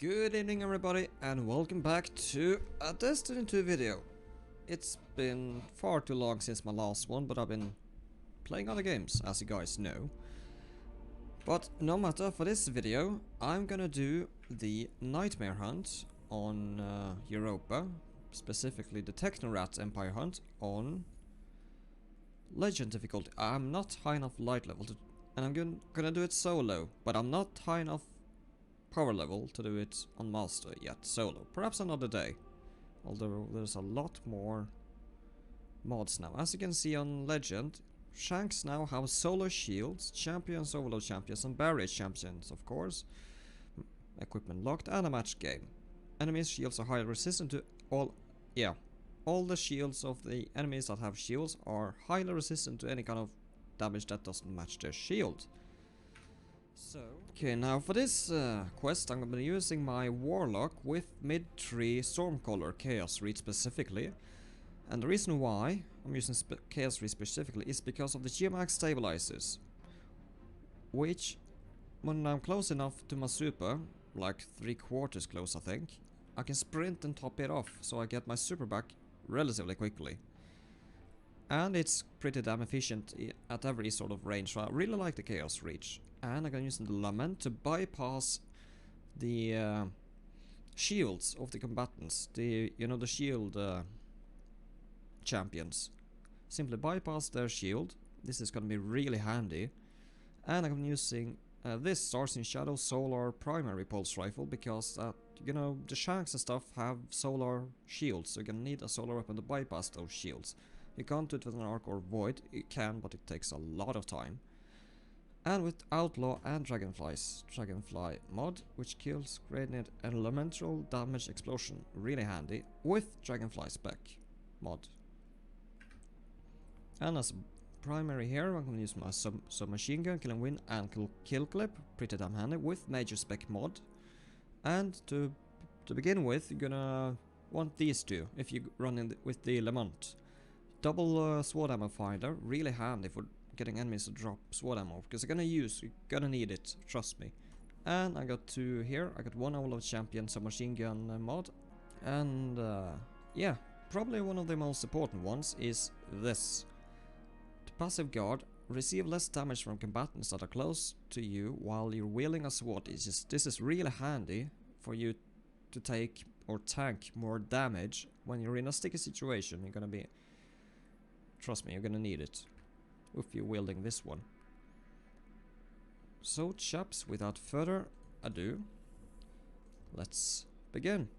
Good evening everybody and welcome back to a Destiny 2 video. It's been far too long since my last one, but I've been playing other games, as you guys know. But no matter, for this video I'm gonna do the Nightmare Hunt on Europa, specifically the Technorat Empire Hunt on Legend difficulty. I'm not high enough light level to, and I'm gonna do it solo, but I'm not high enough power level to do it on master yet solo. Perhaps another day, although there's a lot more mods now. As you can see on Legend, Shanks now have solo shields, champions, overload champions and barrier champions, of course, equipment locked, and a match game. Enemies' shields are highly resistant to all the shields of the enemies that have shields are highly resistant to any kind of damage that doesn't match their shield. Okay, now for this quest I'm going to be using my Warlock with mid-3 Stormcaller Chaos Reach specifically. And the reason why I'm using Chaos Reach specifically is because of the Geomax stabilizers, which when I'm close enough to my super, like 3/4 close I think, I can sprint and top it off, so I get my super back relatively quickly. And it's pretty damn efficient at every sort of range, so I really like the Chaos Reach. And I'm gonna use the Lament to bypass the shields of the combatants, the shield champions. Simply bypass their shield. This is gonna be really handy. And I'm using this Stars in Shadow Solar Primary Pulse Rifle because the Shanks and stuff have solar shields, so you're gonna need a solar weapon to bypass those shields. You can't do it with an Arc or Void. You can, but it takes a lot of time. And with Outlaw and Dragonfly mod, which kills grenade elemental damage explosion, really handy, with Dragonfly spec mod. And as primary here, I'm gonna use my submachine gun, kill and win, and kill clip, pretty damn handy, with major spec mod. And to begin with, you're gonna want these two if you run in with the Lamont. Double sword ammo finder, really handy for getting enemies to drop sword ammo, because you're gonna need it, trust me. And I got two here. I got one overload champion submachine gun mod, and yeah, probably one of the most important ones is this. The passive guard, receive less damage from combatants that are close to you while you're wielding a sword. This is really handy for you to take or tank more damage when you're in a sticky situation. Trust me, you're gonna need it if you're wielding this one. So chaps, without further ado, let's begin.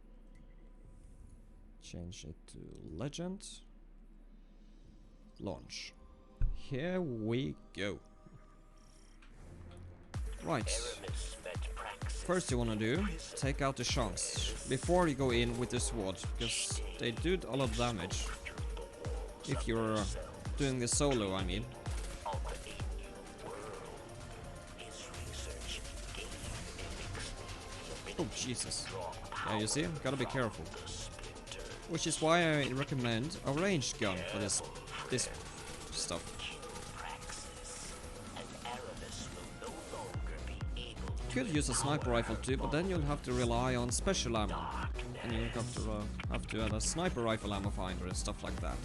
Change it to Legend. Launch. Here we go. Right. First you wanna do, take out the Shanks before you go in with the sword, because they do a lot of damage. If you're doing the solo, I mean. Oh Jesus. Yeah, you see, gotta be careful. Which is why I recommend a ranged gun for this stuff. Could use a sniper rifle too, but then you'll have to rely on special ammo, and you'll have to add a sniper rifle ammo finder and stuff like that.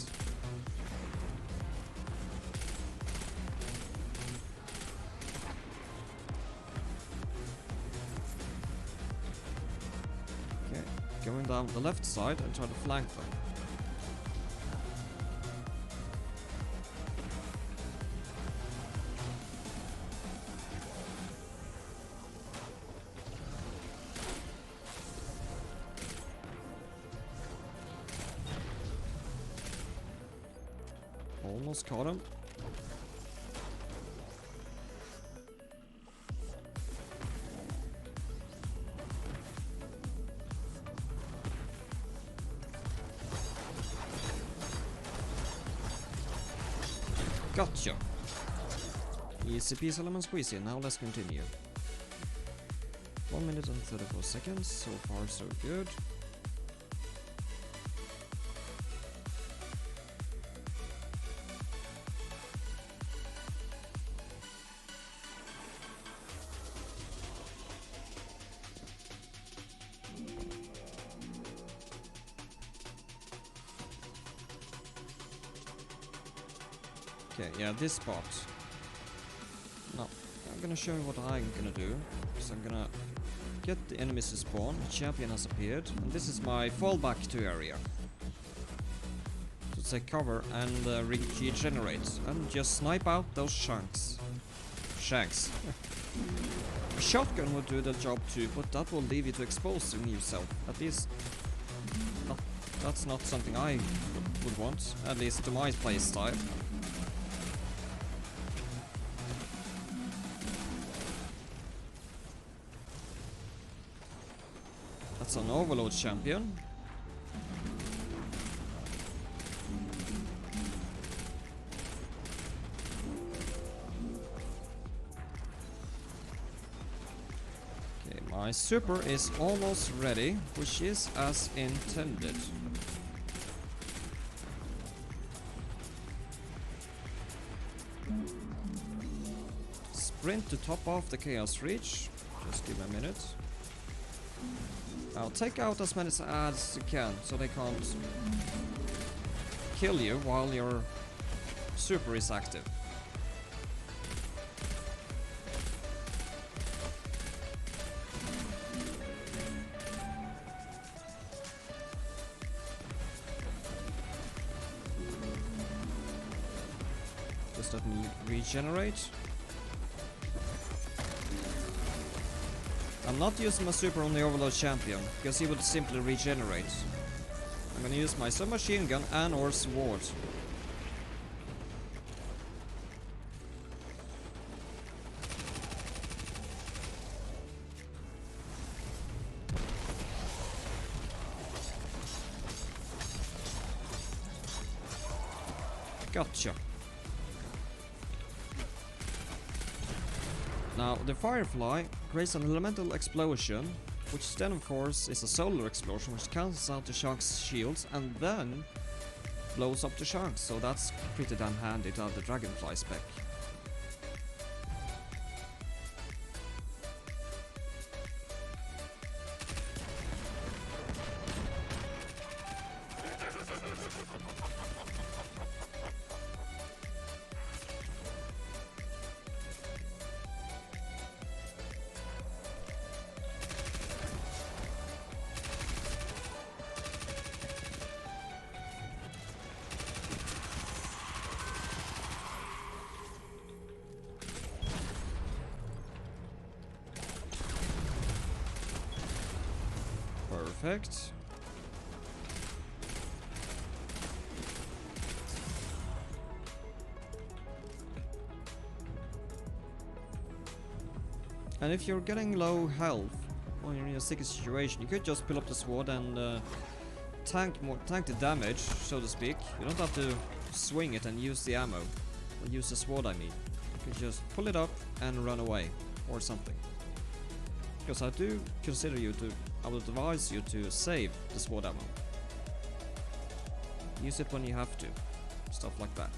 Okay, going down the left side and try to flank them. Almost caught him. Gotcha. Easy peasy lemon squeezy. Now let's continue. 1 minute and 34 seconds. So far so good. Okay, yeah, this spot. Now, I'm gonna show you what I'm gonna do. So I'm gonna get the enemies to spawn, the champion has appeared, and this is my fallback to area. So take cover and regenerate, and just snipe out those shanks. A shotgun would do the job too, but that will leave you to exposing yourself. At least, that's not something I would want, at least to my play style. That's an overload champion. Okay, my super is almost ready, which is as intended. Sprint to top off the Chaos Reach. Just give me a minute. I'll take out as many as you can, so they can't kill you while your super is active. Just let me regenerate. I'm not using my super on the overload champion, because he would simply regenerate. I'm gonna use my submachine gun and or sword. Gotcha. Now, the Firefly creates an elemental explosion, which then of course is a solar explosion which cancels out the shark's shields and then blows up the sharks, so that's pretty damn handy to have the dragonfly spec. Perfect. And if you're getting low health or you're in a sticky situation, you could just pull up the sword and tank the damage, so to speak. You don't have to swing it and use the ammo, or use the sword I mean. You can just pull it up and run away, or something. Because I do consider I would advise you to save the sword ammo. Use it when you have to. Stuff like that.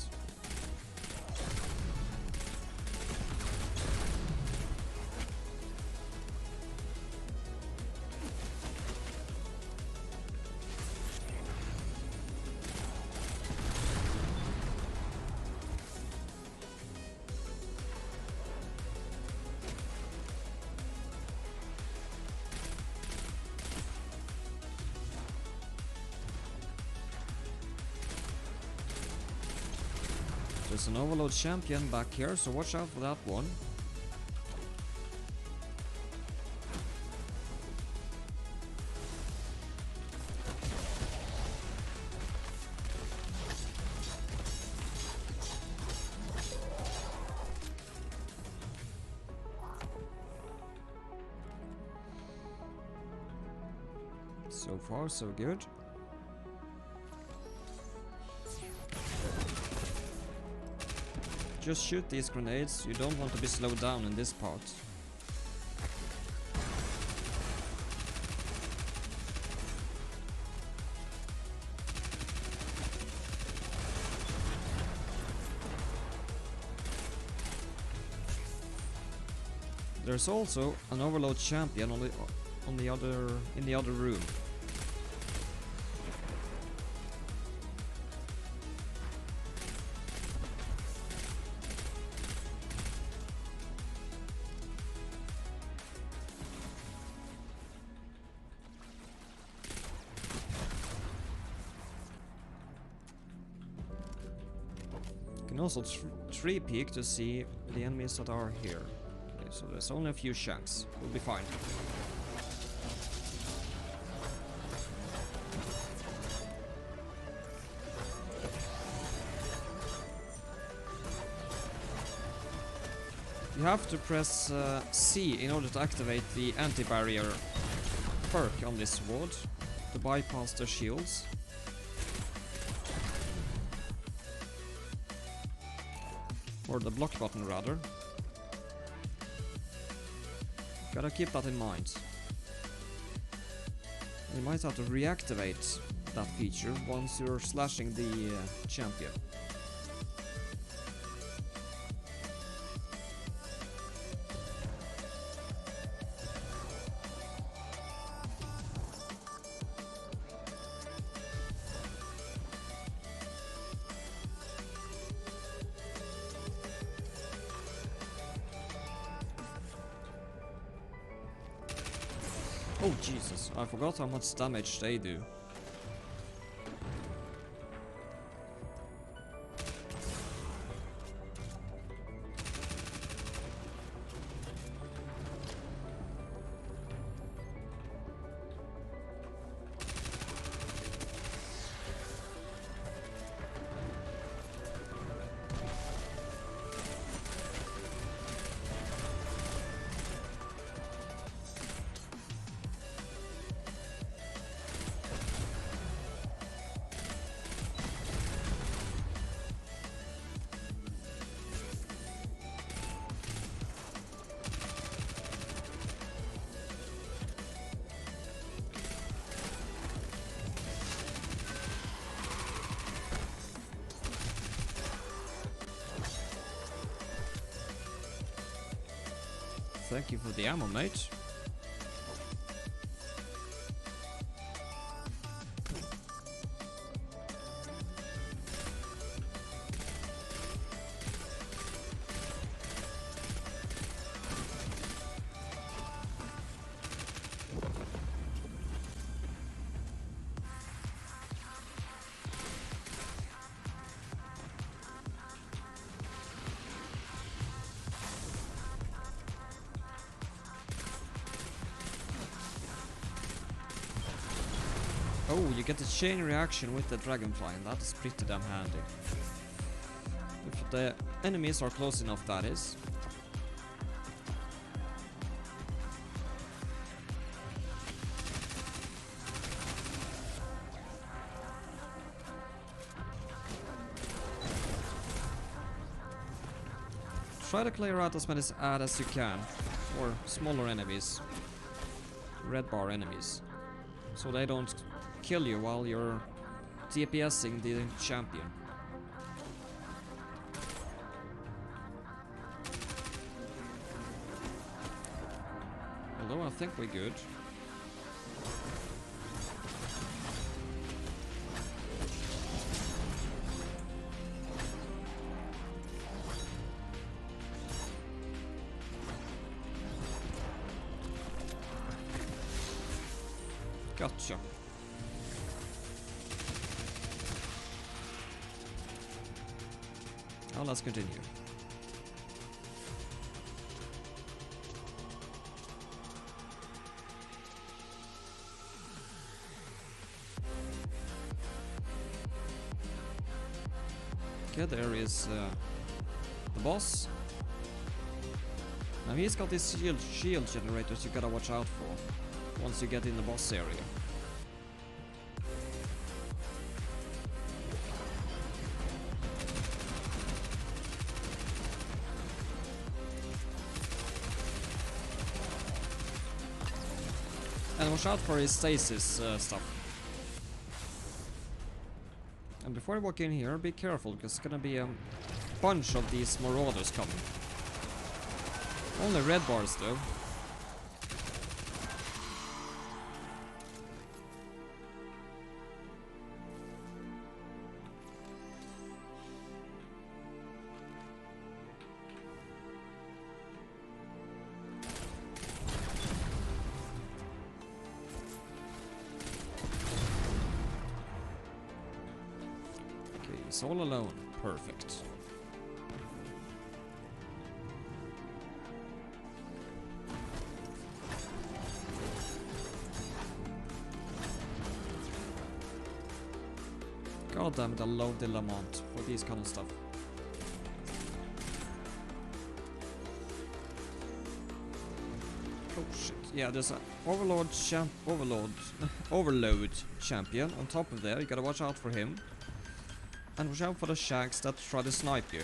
There's an overload champion back here, so watch out for that one. So far, so good. Just shoot these grenades, you don't want to be slowed down in this part. There's also an overload champion in the other room. And also tree peek to see the enemies that are here. Okay, so there's only a few chunks. We'll be fine. You have to press C in order to activate the anti-barrier perk on this sword to bypass the shields. Or the block button rather. Gotta keep that in mind. You might have to reactivate that feature once you're slashing the champion. Oh Jesus, I forgot how much damage they do. Thank you for the ammo, mate. Oh, you get the chain reaction with the dragonfly, and that is pretty damn handy. If the enemies are close enough, that is. Try to clear out as many ads as you can, or smaller enemies, red bar enemies, so they don't kill you while you're DPSing the champion. Although I think we're good. Gotcha. Now let's continue. Okay, there is the boss. Now he's got these shield generators you gotta watch out for once you get in the boss area. And watch out for his stasis stuff. And before you walk in here, be careful, because there's gonna be a bunch of these marauders coming. Only red bars though. He's all alone. Perfect. God damn it, I love the Lamont for these kind of stuff. Oh shit. Yeah, there's an overload champion on top of there. You gotta watch out for him. And watch out for the shanks that try to snipe you.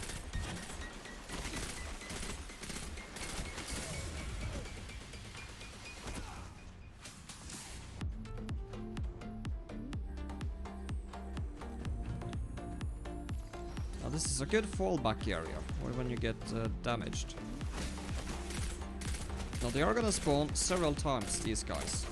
Now this is a good fallback area, or when you get damaged. Now they are gonna spawn several times, these guys.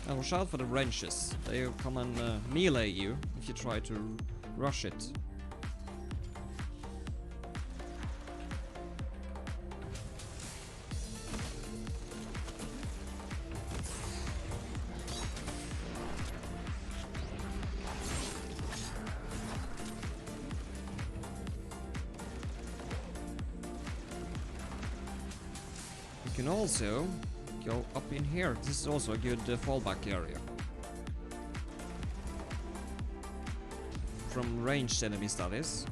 And watch out for the wrenches. They come and melee you if you try to rush it. You can also go up in here. This is also a good fallback area. From ranged enemies, that is.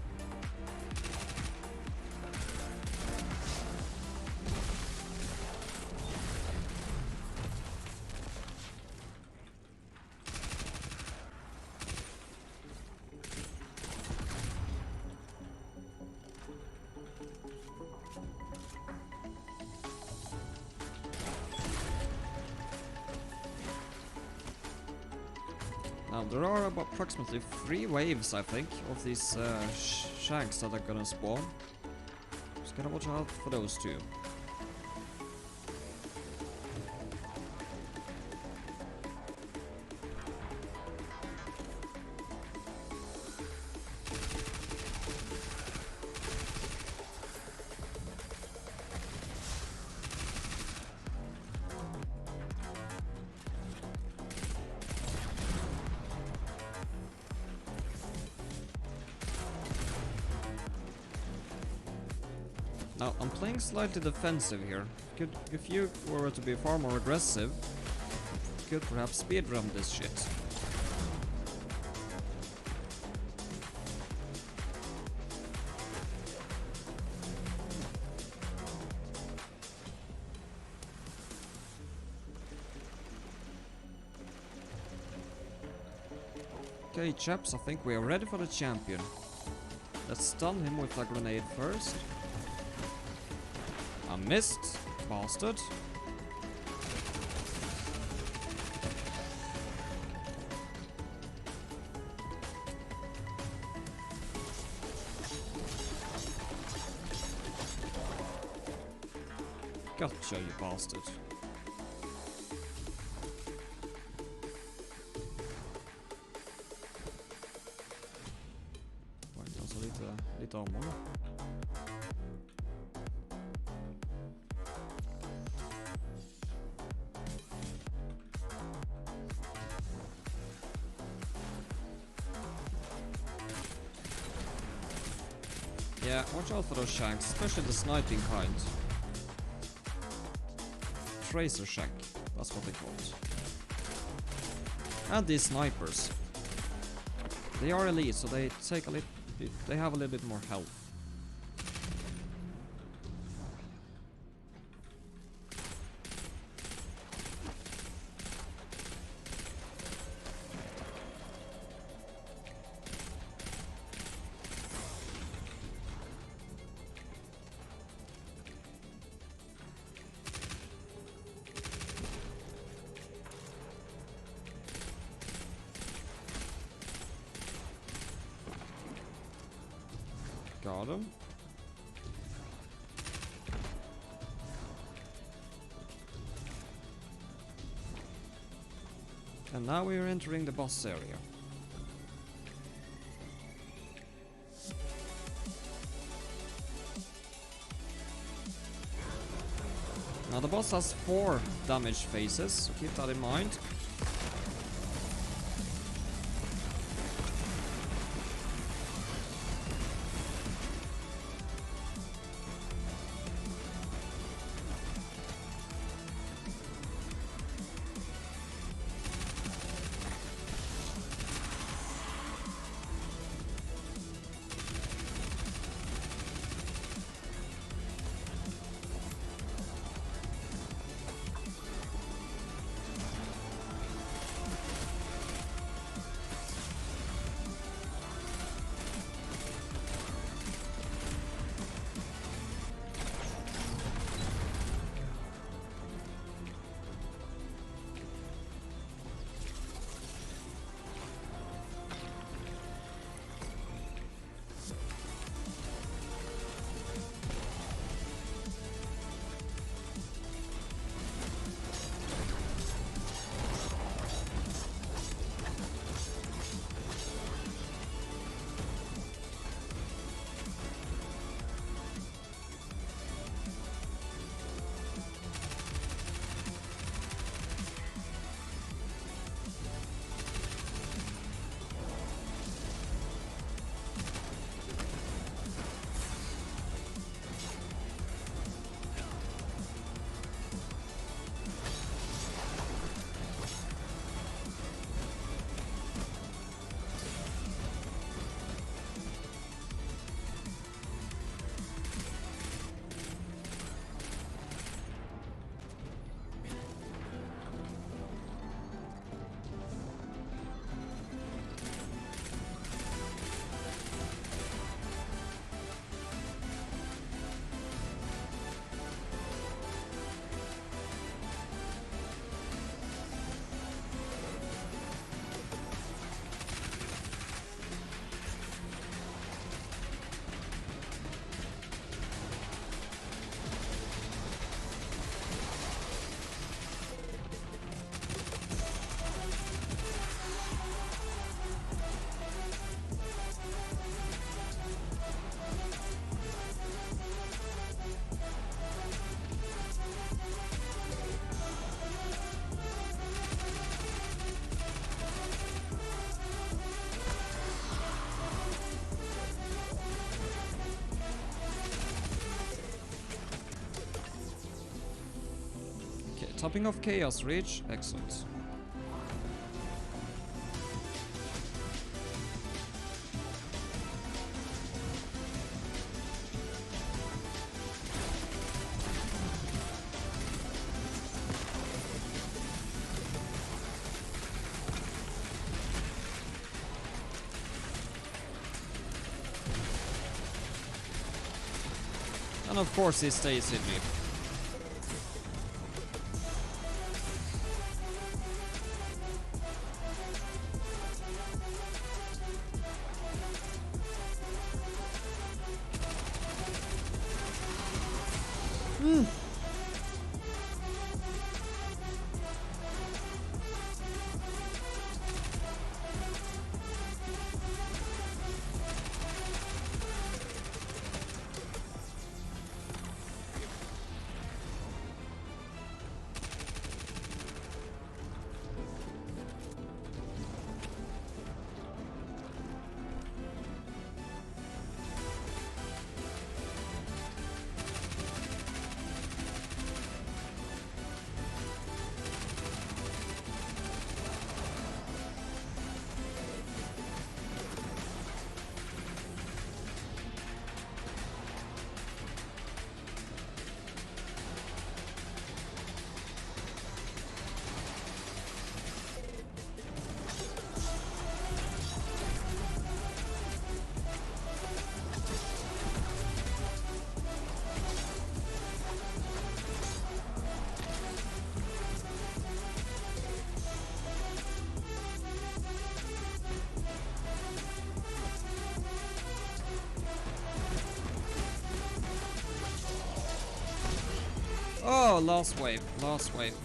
Now there are approximately 3 waves, I think, of these shanks that are gonna spawn. Just gotta watch out for those two. Now, I'm playing slightly defensive here. If you were to be far more aggressive, you could perhaps speedrun this shit. Okay, chaps, I think we are ready for the champion. Let's stun him with a grenade first. I missed, bastard. Gotcha, you bastard. Wait, alltså lite armor. Yeah, watch out for those shanks, especially the sniping kind. Tracer shank, that's what they call it. And these snipers. They are elite, so they take a little bit, they have a little bit more health. Got him. And now we are entering the boss area. Now the boss has 4 damage phases, so keep that in mind. Topping of Chaos Reach. Excellent. And of course he stays in me. Oh, last wave, last wave.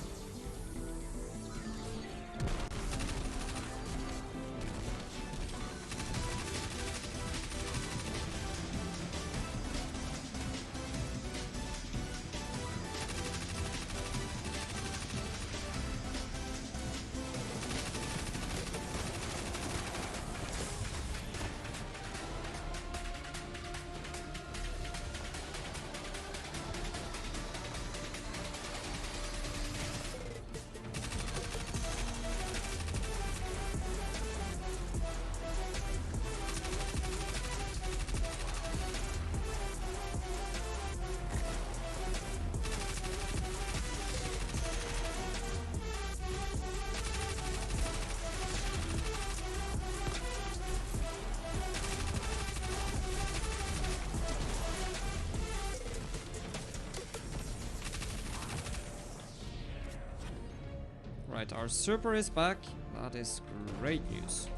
Right, our super is back. That is great news.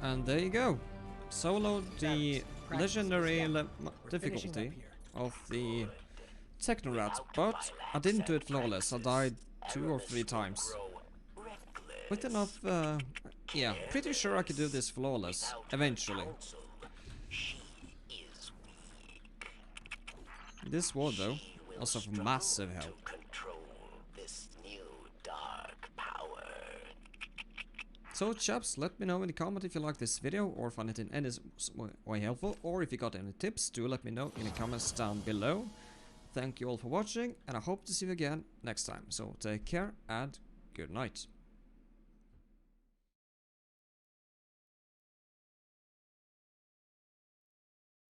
And there you go. Solo the legendary difficulty of the technorat, but I didn't do it flawless. I died 2 or 3 times. With enough, yeah, pretty sure I could do this flawless eventually. This war, though, was of massive help. So chaps, let me know in the comment if you like this video or find it in any way helpful, or if you got any tips, do let me know in the comments down below. Thank you all for watching, and I hope to see you again next time. So take care and good night.